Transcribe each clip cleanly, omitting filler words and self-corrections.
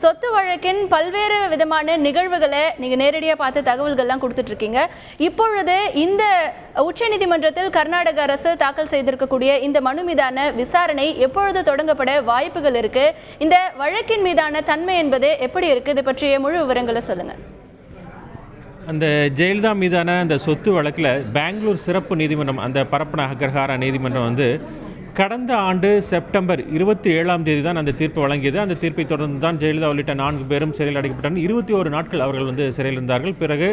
சொத்து வழக்கின் பல்வேறு விதமான நிகழ்வுகளை நீங்க நேரடியாக பார்த்து தகவல்கள்லாம் கொடுத்துட்டு இருக்கீங்க. இப்பொழுது இந்த உச்சநீதிமன்றத்தில் கர்நாடக அரசு தாக்கல் செய்திருக்கக்கூடிய இந்த மனு மீதான விசாரணை எப்பொழுது தொடங்கப்பட வாய்ப்புகள் இருக்கு? இந்த வழக்கின் மீதான தன்மை என்பது எப்படி இருக்கு? இது பற்றிய முழு விவரங்களை சொல்லுங்க. அந்த ஜெயலலிதா மீதான அந்த சொத்து வழக்கில் பெங்களூர் சிறப்பு நீதிமன்றம், அந்த பரப்பன அக்ரஹாரா நீதிமன்றம் வந்து கடந்த ஆண்டு செப்டம்பர் 27ஆம் தேதி தான் அந்த தீர்ப்பு வழங்கியது. அந்த தீர்ப்பை தொடர்ந்து தான் ஜெயலலிதா உள்ளிட்ட 4 பேரும் சிறையில் அடைக்கப்பட்டனர். 21 நாட்கள் அவர்கள் வந்து சிறையில் இருந்தார்கள். பிறகு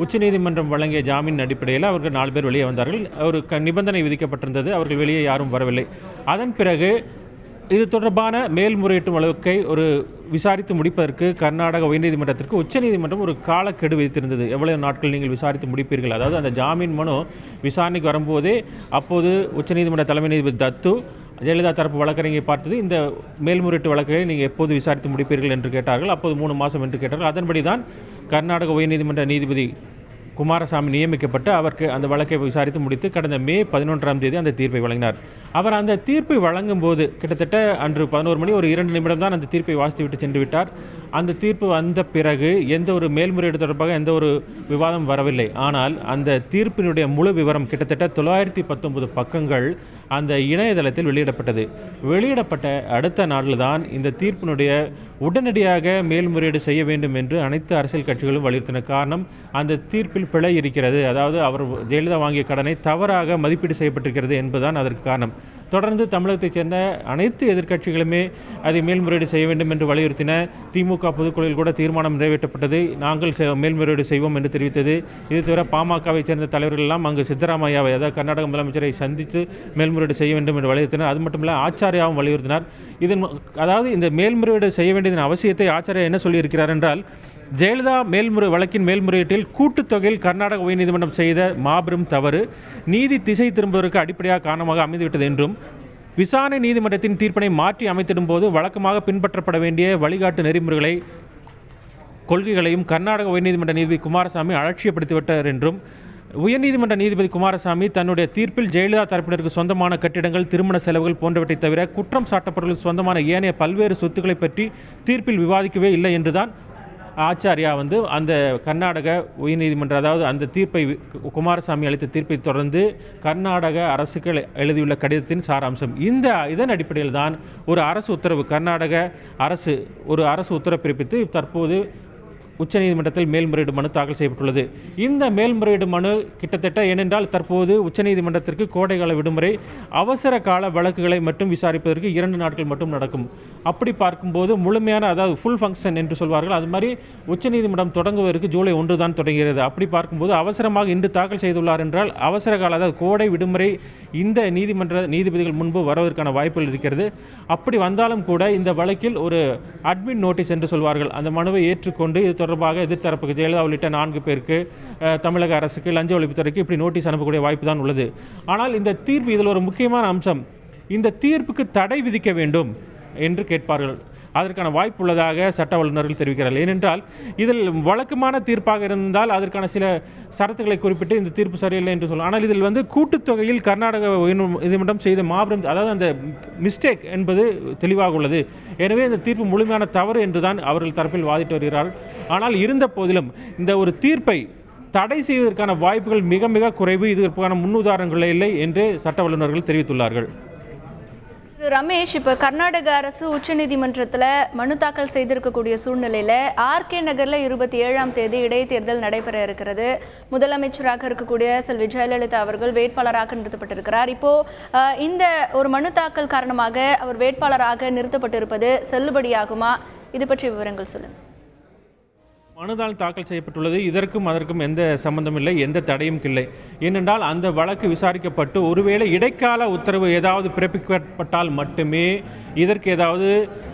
உச்சநீதிமன்றம் வழங்கிய ஜாமீன் அடிப்படையில் அவர்கள் 4 பேர் வெளியே வந்தார்கள். ஒரு நிபந்தனை விதிக்கப்பட்டிருந்தது, அவர்கள் வெளியே யாரும் வரவில்லை. அதன் பிறகு இது தொடர்பான மேல்முறையீட்டு வழக்கை விசாரித்து முடிப்பதற்கு கர்நாடக உயர்நீதிமன்றத்திற்கு உச்சநீதிமன்றம் ஒரு காலக்கெடு விதித்திருந்தது. எவ்வளவு நாட்கள் நீங்கள் விசாரித்து முடிப்பீர்கள், அதாவது அந்த ஜாமீன் மனு விசாரணைக்கு வரும்போதே அப்போது உச்சநீதிமன்ற தலைமை நீதிபதி தத்து ஜெயலலிதா தரப்பு வழக்கறிஞரை பார்த்தது, இந்த மேல்முறையீட்டு வழக்கை நீங்கள் எப்போது விசாரித்து முடிப்பீர்கள் என்று கேட்டார்கள். அப்போது 3 மாதம் என்று கேட்டார்கள். அதன்படி தான் கர்நாடக உயர்நீதிமன்ற நீதிபதி குமாரசாமி நியமிக்கப்பட்டு அவருக்கு அந்த வழக்கை விசாரித்து முடித்து கடந்த மே 11ஆம் தேதி அந்த தீர்ப்பை வழங்கினார். அவர் அந்த தீர்ப்பை வழங்கும் போது கிட்டத்தட்ட அன்று 11 மணி ஒரு 2 நிமிடம் தான் அந்த தீர்ப்பை வாசித்துவிட்டு சென்று விட்டார். அந்த தீர்ப்பு வந்த பிறகு எந்த ஒரு மேல்முறையீடு தொடர்பாக எந்த ஒரு விவாதம் வரவில்லை. ஆனால் அந்த தீர்ப்பினுடைய முழு விவரம் கிட்டத்தட்ட 919 பக்கங்கள் அந்த இணையதளத்தில் வெளியிடப்பட்டது. வெளியிடப்பட்ட அடுத்த நாளில் தான் இந்த தீர்ப்பினுடைய உடனடியாக மேல்முறையீடு செய்ய வேண்டும் என்று அனைத்து அரசியல் கட்சிகளும் வலியுறுத்தின. காரணம், அந்த தீர்ப்பில் பிழை இருக்கிறது, அதாவது அவர் ஜெயலலிதா வாங்கிய கடனை தவறாக மதிப்பீடு செய்யப்பட்டிருக்கிறது என்பதுதான் அதற்கு காரணம். தொடர்ந்து தமிழகத்தைச் சேர்ந்த அனைத்து எதிர்க்கட்சிகளுமே அதை மேல்முறையீடு செய்ய வேண்டும் என்று வலியுறுத்தின. திமுக பொதுக்குழுவில் கூட தீர்மானம் நிறைவேற்றப்பட்டது, நாங்கள் மேல்முறையீடு செய்வோம் என்று தெரிவித்தது. இது தவிர பாமகவை சேர்ந்த தலைவர்கள் எல்லாம் அங்கு சித்தராமையாவை, அதாவது கர்நாடக முதலமைச்சரை சந்தித்து மேல்முறையீடு செய்ய வேண்டும் என்று வலியுறுத்தினார். அது மட்டும் இல்லை, ஆச்சாரியாவும் வலியுறுத்தினார். அதாவது இந்த மேல்முறையீடு செய்ய வேண்டியதன் அவசியத்தை ஆச்சாரியா என்ன சொல்லியிருக்கிறார் என்றால், ஜெயலலிதா வழக்கின் மேல்முறையீட்டில் கூட்டுத்தொகையில் கர்நாடக உயர்நீதிமன்றம் செய்த மாபெரும் தவறு நீதி திசை திரும்புவதற்கு அடிப்படையாக காரணமாக அமைந்துவிட்டது என்றும், விசாரணை நீதிமன்றத்தின் தீர்ப்பினை மாற்றி அமைத்திடும் போது வழக்கமாக பின்பற்றப்பட வேண்டிய வழிகாட்டு நெறிமுறைகளை கொள்கைகளையும் கர்நாடக உயர்நீதிமன்ற நீதிபதி குமாரசாமி அலட்சியப்படுத்திவிட்டார் என்றும், உயர்நீதிமன்ற நீதிபதி குமாரசாமி தன்னுடைய தீர்ப்பில் ஜெயலலிதா தரப்பினருக்கு சொந்தமான கட்டிடங்கள், திருமண செலவுகள் போன்றவற்றை தவிர குற்றம் சாட்டப்பட்டவர்களுக்கு சொந்தமான ஏனைய பல்வேறு சொத்துக்களை பற்றி தீர்ப்பில் விவாதிக்கவே இல்லை என்றுதான் ஆச்சாரியா அந்த கர்நாடக உயர்நீதிமன்ற, அதாவது அந்த தீர்ப்பை குமாரசாமி அளித்த தீர்ப்பை தொடர்ந்து கர்நாடக அரசுக்கு எழுதியுள்ள கடிதத்தின் சாராம்சம். இதன் அடிப்படையில் தான் ஒரு அரசு உத்தரவு, கர்நாடக அரசு ஒரு அரசு உத்தரவு பிறப்பித்து தற்போது உச்சநீதிமன்றத்தில் மேல்முறையீடு மனு தாக்கல் செய்யப்பட்டுள்ளது. இந்த மேல்முறையீடு மனு கிட்டத்தட்ட, ஏனென்றால் தற்போது உச்சநீதிமன்றத்திற்கு கோடைகால விடுமுறை, அவசர கால வழக்குகளை மட்டும் விசாரிப்பதற்கு 2 நாட்கள் மட்டும் நடக்கும். அப்படி பார்க்கும்போது முழுமையான, அதாவது ஃபுல் ஃபங்க்ஷன் என்று சொல்வார்கள், அது மாதிரி உச்சநீதிமன்றம் தொடங்குவதற்கு ஜூலை 1 தான் தொடங்குகிறது. அப்படி பார்க்கும்போது அவசரமாக இன்று தாக்கல் செய்துள்ளார் என்றால் அவசர கால, அதாவது கோடை விடுமுறை இந்த நீதிபதிகள் முன்பு வருவதற்கான வாய்ப்புகள் இருக்கிறது. அப்படி வந்தாலும் கூட இந்த வழக்கில் ஒரு அட்மின் நோட்டீஸ் என்று சொல்வார்கள், அந்த மனுவை ஏற்றுக்கொண்டு இது தொடர்பாக எதிர்த்தரப்புக்கு ஜெயலலிதா உள்ளிட்ட 4 பேருக்கு, தமிழக அரசுக்கு, லஞ்ச ஒழிப்புத்துறைக்கு இப்படி நோட்டீஸ் அனுப்பக்கூடிய வாய்ப்பு தான் உள்ளது. ஆனால் இந்த தீர்ப்பு, இதில் ஒரு முக்கியமான அம்சம், இந்த தீர்ப்புக்கு தடை விதிக்க வேண்டும் என்று கேட்பார்கள். அதற்கான வாய்ப்பு உள்ளதாக சட்ட வல்லுநர்கள் தெரிவிக்கிறார்கள். ஏனென்றால் இதில் வழக்கமான தீர்ப்பாக இருந்தால் அதற்கான சில சரத்துக்களை குறிப்பிட்டு இந்த தீர்ப்பு சரியில்லை என்று சொல்லலாம். ஆனால் இதில் கூட்டுத்தொகையில் கர்நாடக நீதிமன்றம் செய்த மாபெரும், அதாவது அந்த மிஸ்டேக் என்பது தெளிவாக உள்ளது. எனவே இந்த தீர்ப்பு முழுமையான தவறு என்றுதான் அவர்கள் தரப்பில் வாதிட்டு வருகிறார்கள். ஆனால் இருந்த போதிலும் இந்த ஒரு தீர்ப்பை தடை செய்வதற்கான வாய்ப்புகள் மிக மிக குறைவு, இதற்கான முன்னுதாரணங்கள் இல்லை என்று சட்ட வல்லுநர்கள் தெரிவித்துள்ளார்கள். ரமேஷ், இப்போ கர்நாடக அரசு உச்சநீதிமன்றத்தில் மனு தாக்கல் செய்திருக்கக்கூடிய சூழ்நிலையில் ஆர்கே நகரில் 27ஆம் தேதி இடைத்தேர்தல் நடைபெற இருக்கிறது. முதலமைச்சராக இருக்கக்கூடிய செல்வி ஜெயலலிதா அவர்கள் வேட்பாளராக நிறுத்தப்பட்டிருக்கிறார். இப்போது இந்த ஒரு மனு தாக்கல் காரணமாக அவர் வேட்பாளராக நிறுத்தப்பட்டிருப்பது செல்லுபடியாகுமா? இது பற்றிய விவரங்கள் சொல்லுங்கள். மனுதால் தாக்கல் செய்யப்பட்டுள்ளது. இதற்கும் அதற்கும் எந்த சம்பந்தம் இல்லை, எந்த தடையும் இல்லை. ஏனென்றால் அந்த வழக்கு விசாரிக்கப்பட்டு ஒருவேளை இடைக்கால உத்தரவு ஏதாவது பிறப்பிக்கப்பட்டால் மட்டுமே இதற்கு ஏதாவது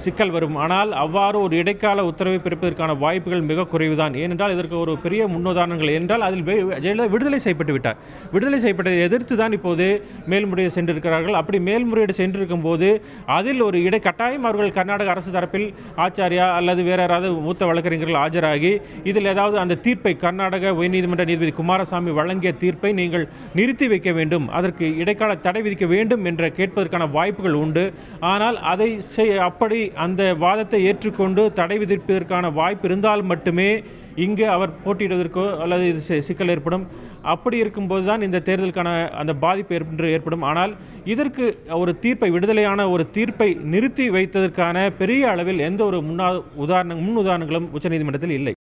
சிக்கல் வரும். ஆனால் அவ்வாறு ஒரு இடைக்கால உத்தரவை பிறப்பதற்கான வாய்ப்புகள் மிக குறைவுதான். ஏனென்றால் இதற்கு ஒரு பெரிய முன்னுதாரணங்கள் என்றால் அதில் ஜெயலலிதா விடுதலை செய்யப்பட்டு விட்டார். விடுதலை செய்யப்பட்டதை எதிர்த்து தான் இப்போது மேல்முறையீடு சென்றிருக்கிறார்கள். அப்படி மேல்முறையீடு சென்றிருக்கும் போது அதில் ஒரு கட்டாயம் அவர்கள் கர்நாடக அரசு தரப்பில் ஆச்சாரியா அல்லது வேற யாராவது மூத்த வழக்கறிஞர்கள் ஆஜராகி இதில் ஏதாவது அந்த தீர்ப்பை கர்நாடக உயர்நீதிமன்ற நீதிபதி குமாரசாமி வழங்கிய தீர்ப்பை நீங்கள் நிறுத்தி வைக்க வேண்டும், அதற்கு இடைக்கால தடை விதிக்க வேண்டும் என்ற கேட்பதற்கான வாய்ப்புகள் உண்டு. ஆனால் அதை அப்படி அந்த வாதத்தை ஏற்றுக்கொண்டு தடை விதிப்பதற்கான வாய்ப்பு இருந்தால் மட்டுமே இங்கு அவர் போட்டியிடுவதற்கோ அல்லது இது சிக்கல் ஏற்படும். அப்படி இருக்கும்போது தான் இந்த தேர்தலுக்கான அந்த பாதிப்பு ஏற்படும். ஆனால் இதற்கு ஒரு தீர்ப்பை, விடுதலையான ஒரு தீர்ப்பை நிறுத்தி வைத்ததற்கான பெரிய அளவில் எந்த ஒரு முன் உதாரணங்களும் உச்சநீதிமன்றத்தில் இல்லை.